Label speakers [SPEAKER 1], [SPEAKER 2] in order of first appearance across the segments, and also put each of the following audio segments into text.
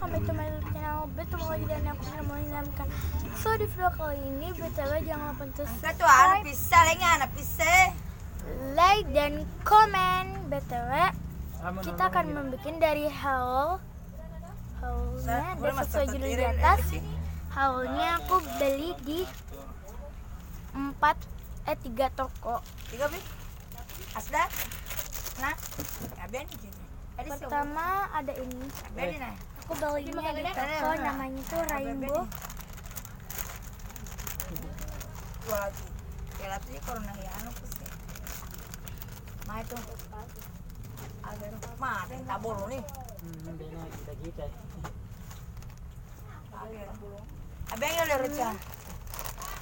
[SPEAKER 1] welcome back to my YouTube channel. Betul lagi dan aku sudah mengingatkan. So di video kali ini BTW jangan lupa untuk subscribe, like dan komen. BTW kita akan membuat dari haulnya ada sesuai judul di atas. Haulnya aku beli di 3 toko.
[SPEAKER 2] Asda? Nah,
[SPEAKER 1] Pertama ada ini. Aku belinya di toko namanya tuh Rainbow.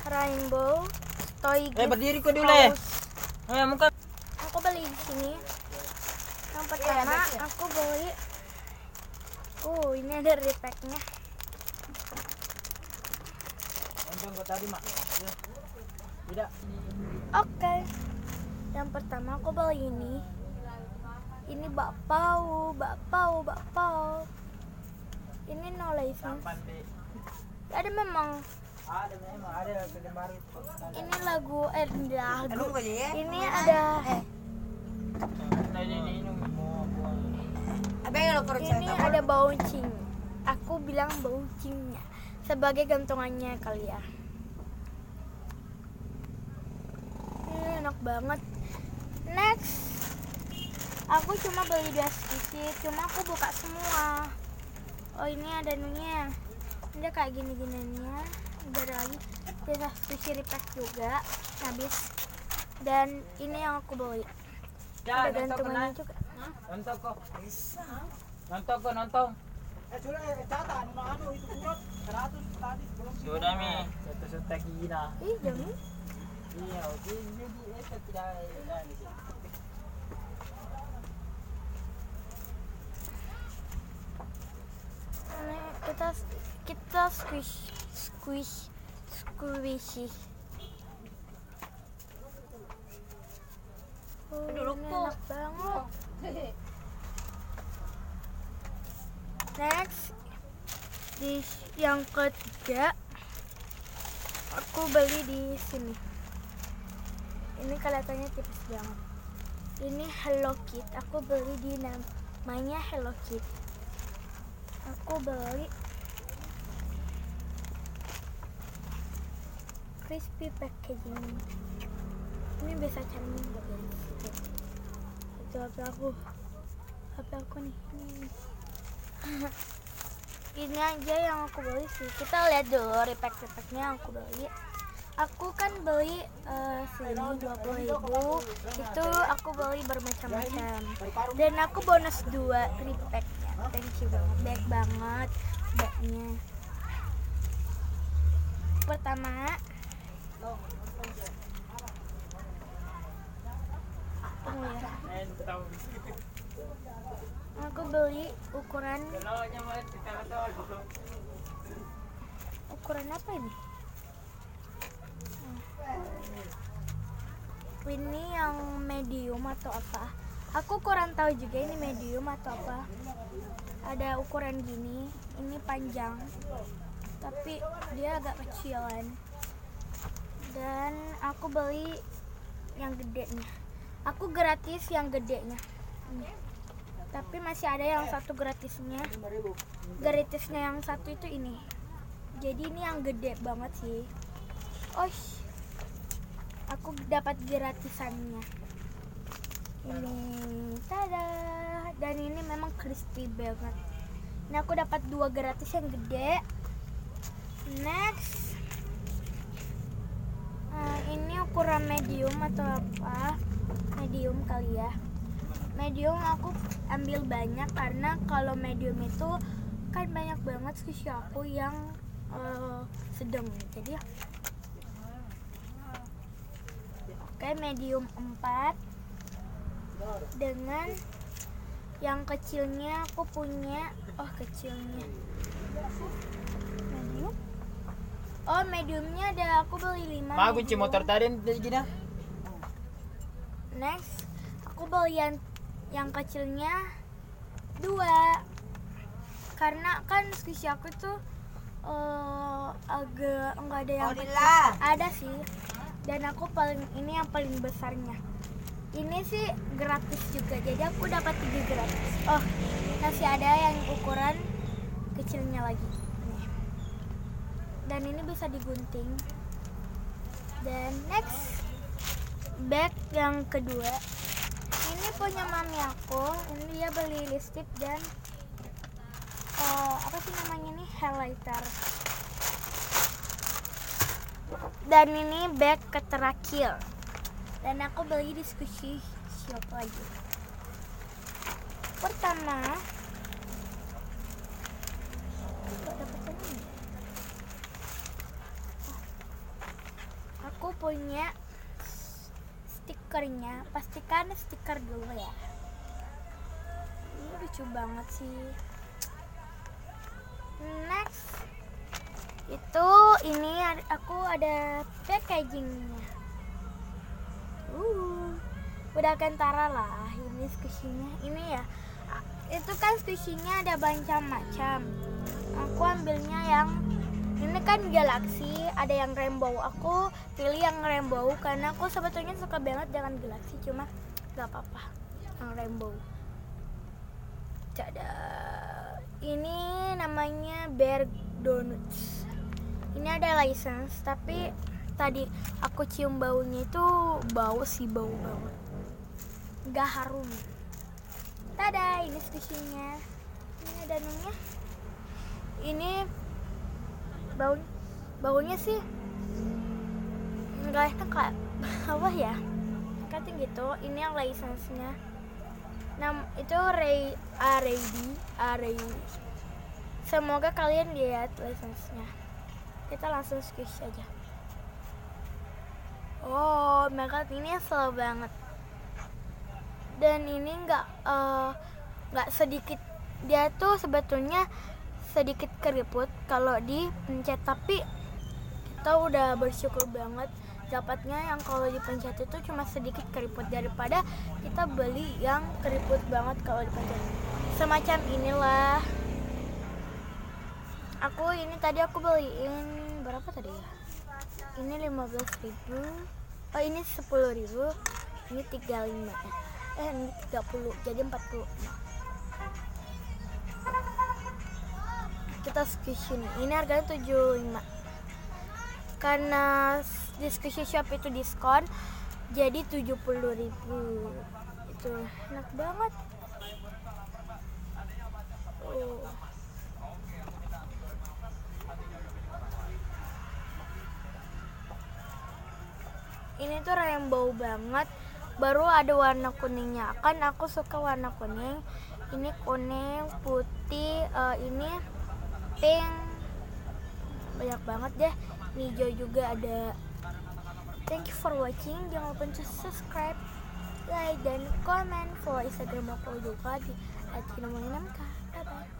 [SPEAKER 1] Rainbow Toy Gift
[SPEAKER 3] berdiri kau dulu.
[SPEAKER 1] House.
[SPEAKER 3] Muka.
[SPEAKER 1] Aku beli di sini. Yang pertama aku beli. Ini ada repacknya.
[SPEAKER 3] Untung kau tadi mak. Tidak.
[SPEAKER 1] Oke. Yang pertama aku beli ini. Ini bakpao. Ini no license. Ada memang.
[SPEAKER 3] Ada film baru.
[SPEAKER 1] Ini lagu
[SPEAKER 2] ya?
[SPEAKER 1] Ini ada. Ini ada baucing. Aku bilang baucingnya sebagai gantungannya kali ya. Ini enak banget. Next, aku cuma beli 2 sedikit. Cuma aku buka semua. Oh ini ada nunya. Ini kayak gini-gininya. Ada lagi. Ada sushi repack juga. Habis. Dan ini yang aku beli. Ada gantungannya juga.
[SPEAKER 3] Nonton kok. Nonton. Sudah mi. Satu setek gina.
[SPEAKER 1] Ih, jangan.
[SPEAKER 3] Iya, jadi tidak ada.
[SPEAKER 1] Kita squishy. Ini enak banget. Next, yang ketiga aku beli di sini. Ini kelihatannya tipis banget. Ini Hello Kitty. Aku beli di namanya Hello Kitty. Aku beli crispy packaging. Ini bisa cari guys. Itu HP aku nih. Ini aja yang aku beli sih. Kita lihat dulu repack-repacknya yang aku beli. Aku kan beli sini 20.000. Itu aku beli bermacam-macam. Dan aku bonus 2 repacknya. Thank you banget. Baik banget baiknya. Pertama aku beli ukuran apa ini? Ini yang medium atau apa? Aku kurang tahu juga ini medium atau apa. Ada ukuran gini, ini panjang, tapi dia agak kecilan. Dan aku beli yang gedenya. Aku gratis yang gedenya. Tapi masih ada yang satu gratisnya. Gratisnya yang satu itu ini. Jadi ini yang gede banget sih. Aku dapat gratisannya. Ini, tada. Dan ini memang crispy banget. Ini aku dapat 2 gratis yang gede. Next, ini ukuran medium atau apa? Medium kali ya. Medium aku ambil banyak karena kalau medium itu kan banyak banget sushi aku yang sedang. Jadi oke, medium 4 dengan yang kecilnya aku punya. Kecilnya medium. Mediumnya ada, aku beli 5.
[SPEAKER 3] Mau kunci motor tadi gini.
[SPEAKER 1] Next, aku beli yang kecilnya 2. karena kan squishy aku tuh agak nggak ada yang kecil.
[SPEAKER 2] Alhamdulillah.
[SPEAKER 1] Ada sih, dan aku ini yang paling besarnya. Ini sih gratis juga, jadi aku dapat 3 gratis. Oh, masih ada yang ukuran kecilnya lagi nih. Dan ini bisa digunting. Dan next, bag yang kedua, ini punya mami aku. Ini dia beli lipstick dan apa sih namanya nih, highlighter. Dan ini bag keterakil, dan aku beli di Squishy Shop lagi. Pertama, kok dapetnya ini? Aku punya stikernya. Pastikan stiker dulu ya. Ini lucu banget sih. Next, itu ini aku ada packagingnya. Udah kentara lah ini squishy-nya. Ini ya, itu kan squishy-nya ada macam-macam. Aku ambilnya yang ini kan galaxy, ada yang rainbow. Aku pilih yang rainbow karena aku sebetulnya suka banget dengan galaxy, cuma gak apa-apa yang rainbow. Tada. Ini namanya Bear Donuts. Ini ada license, tapi tadi aku cium baunya itu bau banget. Gak harum. Tada, ini squishy-nya. Ini ada namanya. Ini baunya sih nggak enak kak. Apa ya? Katanya gitu. Ini yang license-nya. Itu Ray. Semoga kalian lihat license-nya. Kita langsung squish aja. Oh my god, ini slow banget. Dan ini nggak sedikit, dia tuh sebetulnya sedikit keriput kalau dipencet, tapi kita udah bersyukur banget dapatnya yang kalau dipencet itu cuma sedikit keriput daripada kita beli yang keriput banget kalau dipencet. Semacam inilah. Tadi aku beliin berapa tadi ya? Ini 15.000. Oh, ini 10.000. Ini 35 ya. Ini 30, jadi 40. Kita squish ini. Ini harganya 75. Karena di Squishy Shop itu diskon, jadi 70.000. Itu enak banget. Ini tuh rainbow banget, baru ada warna kuningnya. Kan aku suka warna kuning. Ini kuning, putih, ini pink, banyak banget deh. Hijau juga ada. Thank you for watching. Jangan lupa to subscribe, like, dan comment. Follow Instagram aku juga di @kinamonginamka. Bye bye.